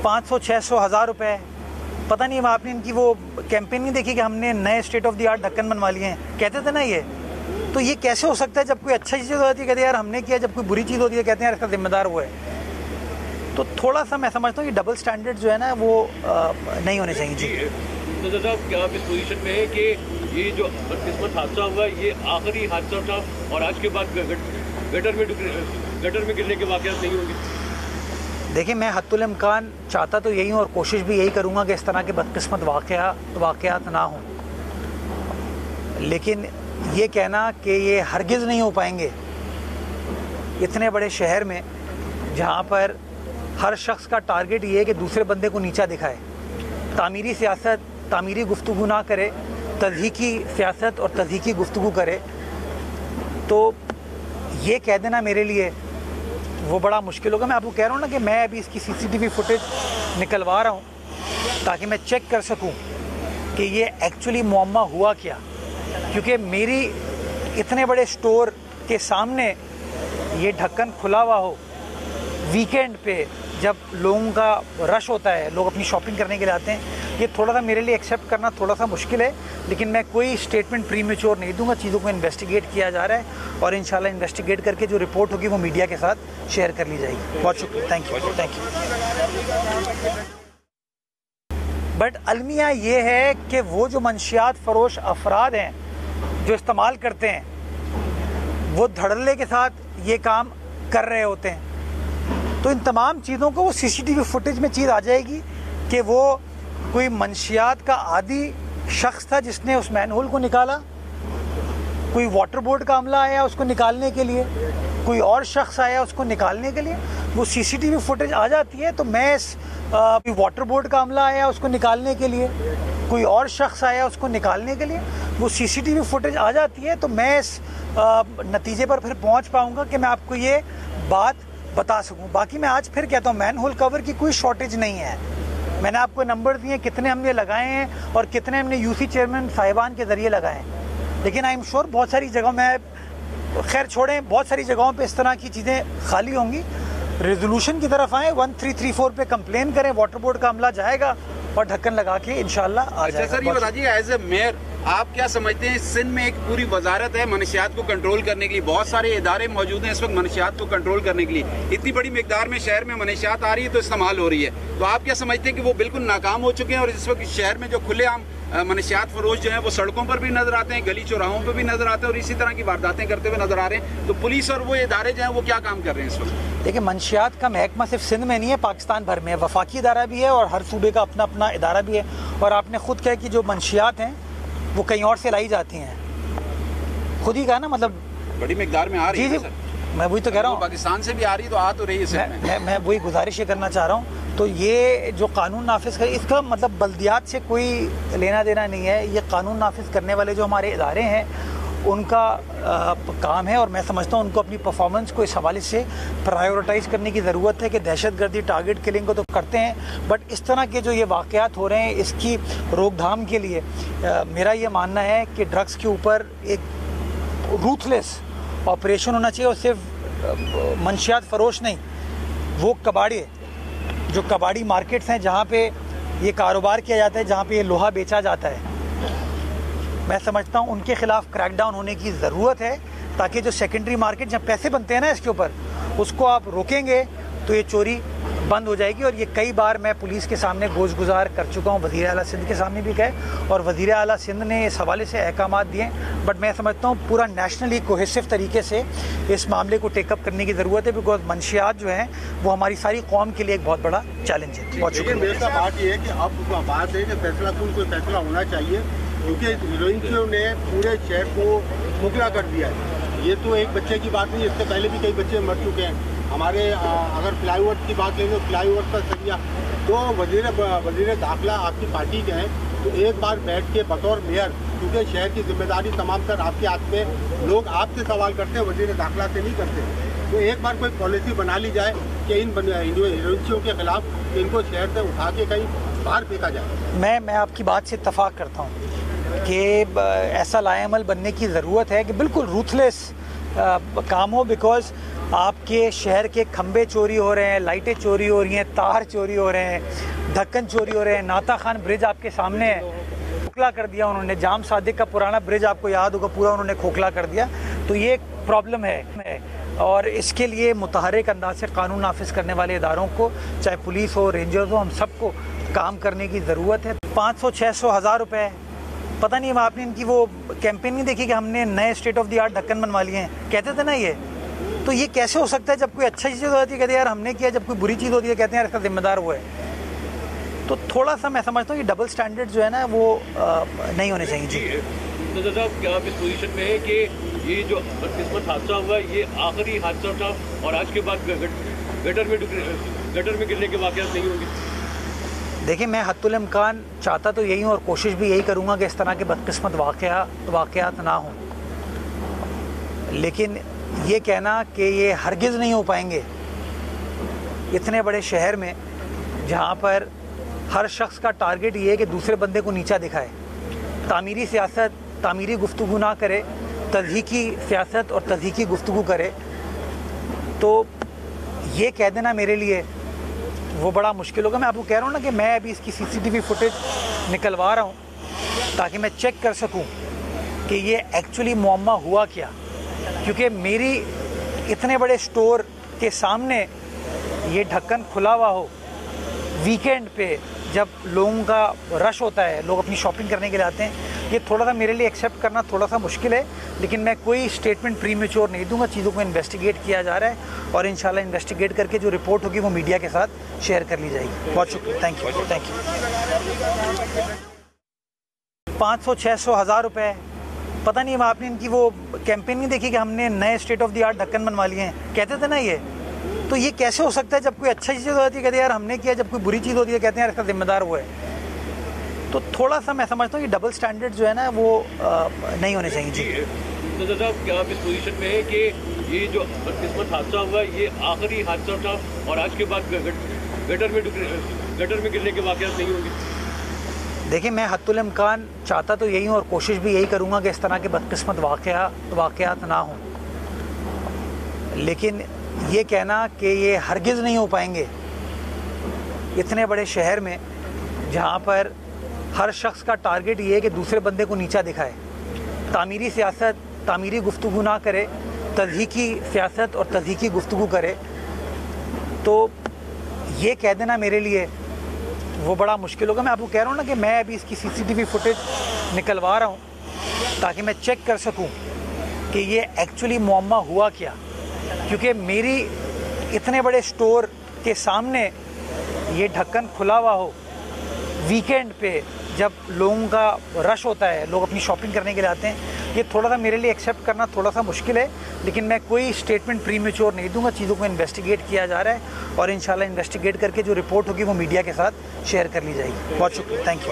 500, 600, 1000 रुपये। पता नहीं आपने इनकी वो कैंपेन नहीं देखी कि हमने नए स्टेट ऑफ द आर्ट ढक्कन बनवा लिए हैं, कहते थे ना ये। तो ये कैसे हो सकता है जब कोई अच्छा चीज़ होती है कहते हैं यार हमने किया, जब कोई बुरी चीज़ होती है कहते हैं यार इसका जिम्मेदार वो है। तो थोड़ा सा मैं समझता हूँ कि डबल स्टैंडर्ड जो है ना वो नहीं होने चाहिए। जी तो साहब क्या आप इस पोजीशन में है कि ये जो बदकिस्मत हादसा हुआ ये आखिरी हादसा था और आज के बाद गटर में गिरने के वाक़यात नहीं होंगे? देखिए, मैं हद्दुल इम्कान चाहता तो यही हूँ और कोशिश भी यही करूँगा कि इस तरह के बदकिस्मत वाक़यात ना हों, लेकिन ये कहना कि ये हरगिज़ नहीं हो पाएंगे इतने बड़े शहर में जहाँ पर हर शख्स का टारगेट ये है कि दूसरे बंदे को नीचा दिखाए, तामीरी सियासत, तामीरी गुफ्तगू ना करे, तज़हीकी सियासत और तज़हीकी गुफ्तगू करे, तो ये कह देना मेरे लिए वो बड़ा मुश्किल होगा। मैं आपको कह रहा हूँ ना कि मैं अभी इसकी CCTV फुटेज निकलवा रहा हूँ ताकि मैं चेक कर सकूँ कि ये एक्चुअली मुअम्मा हुआ क्या, क्योंकि मेरी इतने बड़े स्टोर के सामने ये ढक्कन खुला हुआ हो वीकेंड पे जब लोगों का रश होता है, लोग अपनी शॉपिंग करने के लिए आते हैं, ये थोड़ा सा मेरे लिए एक्सेप्ट करना थोड़ा सा मुश्किल है। लेकिन मैं कोई स्टेटमेंट प्रीमेच्योर नहीं दूंगा, चीज़ों को इन्वेस्टिगेट किया जा रहा है और इंशाल्लाह इन्वेस्टिगेट करके जो रिपोर्ट होगी वो मीडिया के साथ शेयर कर ली जाएगी। बहुत शुक्रिया, थैंक यू। बट अलमिया ये है कि वो जो मंशियात फरोश अफराद हैं जो इस्तेमाल करते हैं वो धड़ल्ले के साथ ये काम कर रहे होते हैं, तो इन तमाम चीज़ों को वो CCTV फुटेज में चीज़ आ जाएगी कि वो कोई मंशियात का आदी शख्स था जिसने उस मैनहोल को निकाला, कोई वाटर बोर्ड का अमला आया उसको निकालने के लिए, कोई और शख्स आया उसको निकालने के लिए, वो CCTV फुटेज आ जाती है। तो मैं कोई वाटर बोर्ड का अमला आया उसको निकालने के लिए, कोई और शख्स आया उसको निकालने के लिए, वो CCTV फुटेज आ जाती है। तो मैं इस नतीजे पर फिर पहुंच पाऊंगा कि मैं आपको ये बात बता सकूं। बाकी मैं आज फिर कहता हूं मैनहोल कवर की कोई शॉर्टेज नहीं है। मैंने आपको नंबर दिए कितने हमने लगाए हैं और कितने हमने UC चेयरमैन साहिबान के ज़रिए लगाए हैं, लेकिन आई एम श्योर बहुत सारी जगहों में, खैर छोड़ें, बहुत सारी जगहों पे इस तरह की चीज़ें खाली होंगी। रेजोल्यूशन की तरफ आए, 1334 पे कंप्लेन करें, वाटर बोर्ड का अमला जाएगा और ढक्कन लगा के इंशाल्लाह आ जाएगा। अच्छा सर, ये बताइए एज ए मेयर आप क्या समझते हैं, सिंध में एक पूरी वजारत है मनशियात को कंट्रोल करने के लिए, बहुत सारे इदारे मौजूद हैं इस वक्त मनशियात को कंट्रोल करने के लिए, इतनी बड़ी मिकदार में शहर में मनशियात आ रही है तो इस्तेमाल हो रही है, तो आप क्या समझते हैं कि वो बिल्कुल नाकाम हो चुके हैं और इस वक्त शहर में जो खुलेआम मनशियात फरोश जो है वो सड़कों पर भी नजर आते हैं, गली चौराहों पर भी नजर आते हैं और इसी तरह की वारदातें करते हुए नजर आ रहे हैं, तो पुलिस और वो इदारे जो हैं वो क्या काम कर रहे हैं इस वक्त? देखिए, मंशियात का महकमा सिर्फ सिंध में नहीं है, पाकिस्तान भर में वफाकी इदारा भी है और हर सूबे का अपना अपना इदारा भी है। और आपने खुद कहा कि जो मंशियात हैं वो कहीं और से लाई जाती हैं, खुद ही कहा ना, मतलब बड़ी मिकदार में आ रही है। मैं वही तो कह रहा हूँ, पाकिस्तान से भी आ रही तो आ तो रही है। मैं वही गुजारिश ये करना चाह रहा हूँ। तो ये जो कानून नाफिज करे, इसका मतलब बल्दियात से कोई लेना देना नहीं है, ये कानून नाफिज करने वाले जो हमारे इदारे हैं उनका काम है और मैं समझता हूँ उनको अपनी परफॉर्मेंस को इस हवाले से प्रायोरिटाइज़ करने की ज़रूरत है कि दहशतगर्दी, टारगेट किलिंग को तो करते हैं, बट इस तरह के जो ये वाक़यात हो रहे हैं इसकी रोकथाम के लिए मेरा ये मानना है कि ड्रग्स के ऊपर एक रूथलेस ऑपरेशन होना चाहिए। और सिर्फ मंशियात फरोश नहीं, वो कबाड़े, जो कबाड़ी मार्केट्स हैं जहाँ पे ये कारोबार किया जाता है, जहाँ पे ये लोहा बेचा जाता है, मैं समझता हूँ उनके खिलाफ क्रैकडाउन होने की ज़रूरत है, ताकि जो सेकेंडरी मार्केट जहाँ पैसे बनते हैं ना इसके ऊपर, उसको आप रोकेंगे तो ये चोरी बंद हो जाएगी। और ये कई बार मैं पुलिस के सामने गोश गुजार कर चुका हूँ, वज़ीर आला सिंध के सामने भी कहे और वज़ीर आला सिंध ने इस हवाले से अहकाम दिए। बट मैं समझता हूँ पूरा नेशनली कोहेसिव तरीके से इस मामले को टेकअप करने की ज़रूरत है, बिकॉज मंशियात जो हैं वो हमारी सारी कौम के लिए एक बहुत बड़ा चैलेंज है। बहुत शुक्रिया। मेरा बात ये है कि अब बात है कि फैसला कोई फैसला होना चाहिए, क्योंकि हीरोइंसियों ने पूरे शहर को खोखला कर दिया है। ये तो एक बच्चे की बात नहीं, इससे पहले भी कई बच्चे मर चुके हैं। हमारे अगर फ्लाईओवर की बात लें तो फ्लाईओवर का सरिया तो वज़ीर दाखिला आपकी पार्टी के हैं, तो एक बार बैठ के बतौर मेयर, क्योंकि शहर की जिम्मेदारी तमाम तर आपके हाथ में, लोग आपसे सवाल करते हैं, वज़ीर दाखिला से नहीं करते, तो एक बार कोई पॉलिसी बना ली जाए कि इन हीरोइंसियों के खिलाफ इनको शहर से उठा के कहीं बाहर फेंका जाए। मैं आपकी बात से इत्तफाक करता हूँ कि ऐसा लाएअमल बनने की ज़रूरत है कि बिल्कुल रूथलेस काम हो, बिकॉज आपके शहर के खंबे चोरी हो रहे हैं, लाइटें चोरी हो रही हैं, तार चोरी हो रहे हैं, ढक्कन चोरी हो रहे हैं। नाता खान ब्रिज आपके सामने है, खोखला कर दिया उन्होंने। जाम सादिक का पुराना ब्रिज आपको याद होगा, पूरा उन्होंने खोखला कर दिया। तो ये एक प्रॉब्लम है और इसके लिए मुतहर्रिक अंदाज से कानून नाफिज करने वाले इदारों को, चाहे पुलिस हो, रेंजर्स हो, हम सबको काम करने की ज़रूरत है। 500, 600, 1000 रुपये, पता नहीं आपने इनकी वो कैंपेन नहीं देखी कि हमने नए स्टेट ऑफ द आर्ट ढक्कन बनवा लिए हैं, कहते थे ना ये। तो ये कैसे हो सकता है जब कोई अच्छा चीज़ होती है कहते हैं यार हमने किया, जब कोई बुरी चीज़ होती है कहते हैं यार इसका जिम्मेदार वो है। तो थोड़ा सा मैं समझता हूँ कि डबल स्टैंडर्ड जो है ना वो नहीं होने चाहिए। जी नजर साहब, क्या आप इस पोजीशन में है कि ये जो बदकिस्मत हादसा हुआ ये आखिरी हादसा था और आज के बाद गटर में गिरने के वाक़यात नहीं होंगे? देखिए, मैं हद्दुल इम्कान चाहता तो यही हूँ और कोशिश भी यही करूँगा कि इस तरह के बदकिस्मत वाक़यात ना हों, लेकिन ये कहना कि ये हरगिज़ नहीं हो पाएंगे इतने बड़े शहर में जहाँ पर हर शख्स का टारगेट ये है कि दूसरे बंदे को नीचा दिखाए, तामीरी सियासत, तामीरी गुफ्तगू ना करे, तज़हीकी सियासत और तज़हीकी गुफ्तगू करे, तो ये कह देना मेरे लिए वो बड़ा मुश्किल होगा। मैं आपको कह रहा हूँ ना कि मैं अभी इसकी CCTV फुटेज निकलवा रहा हूँ ताकि मैं चेक कर सकूँ कि ये एक्चुअली मुअम्मा हुआ क्या, क्योंकि मेरी इतने बड़े स्टोर के सामने ये ढक्कन खुला हुआ हो वीकेंड पे जब लोगों का रश होता है, लोग अपनी शॉपिंग करने के लिए आते हैं, ये थोड़ा सा मेरे लिए एक्सेप्ट करना थोड़ा सा मुश्किल है। लेकिन मैं कोई स्टेटमेंट प्रीमेच्योर नहीं दूंगा, चीज़ों को इन्वेस्टिगेट किया जा रहा है और इंशाल्लाह इन्वेस्टिगेट करके जो रिपोर्ट होगी वो मीडिया के साथ शेयर कर ली जाएगी। बहुत शुक्रिया, थैंक यू। 500, 600, 1000 रुपये, पता नहीं आपने इनकी वो कैंपेन नहीं देखी कि हमने नए स्टेट ऑफ द आर्ट ढक्कन बनवा लिए हैं, कहते थे ना ये। तो ये कैसे हो सकता है जब कोई अच्छा चीज़ होती है कहते हैं यार हमने किया, जब कोई बुरी चीज़ होती है कहते हैं यार इसका जिम्मेदार वो है। तो थोड़ा सा मैं समझता हूँ कि डबल स्टैंडर्ड जो है ना वो नहीं होने चाहिए। जी नजर साहब, क्या आप इस पोजीशन में है कि ये जो बदकिस्मत हादसा हुआ ये आखिरी हादसा था और आज के बाद गटर में गिरने के वाक़यात नहीं होंगे? देखिए, मैं हद्दुल इम्कान चाहता तो यही हूँ और कोशिश भी यही करूँगा कि इस तरह के बदकिस्मत वाक़यात ना हों, लेकिन ये कहना कि ये हरगिज़ नहीं हो पाएंगे इतने बड़े शहर में जहाँ पर हर शख्स का टारगेट ये है कि दूसरे बंदे को नीचा दिखाए, तामीरी सियासत, तामीरी गुफ्तगू ना करे, तज़हीकी सियासत और तज़हीकी गुफ्तगू करे, तो ये कह देना मेरे लिए वो बड़ा मुश्किल होगा। मैं आपको कह रहा हूँ ना कि मैं अभी इसकी CCTV फुटेज निकलवा रहा हूँ ताकि मैं चेक कर सकूँ कि ये एक्चुअली मुअम्मा हुआ क्या, क्योंकि मेरी इतने बड़े स्टोर के सामने ये ढक्कन खुला हुआ हो वीकेंड पे जब लोगों का रश होता है, लोग अपनी शॉपिंग करने के लिए आते हैं, ये थोड़ा सा मेरे लिए एक्सेप्ट करना थोड़ा सा मुश्किल है। लेकिन मैं कोई स्टेटमेंट प्रीमेच्योर नहीं दूंगा, चीज़ों को इन्वेस्टिगेट किया जा रहा है और इंशाल्लाह इन्वेस्टिगेट करके जो रिपोर्ट होगी वो मीडिया के साथ शेयर कर ली जाएगी। बहुत शुक्रिया, थैंक यू।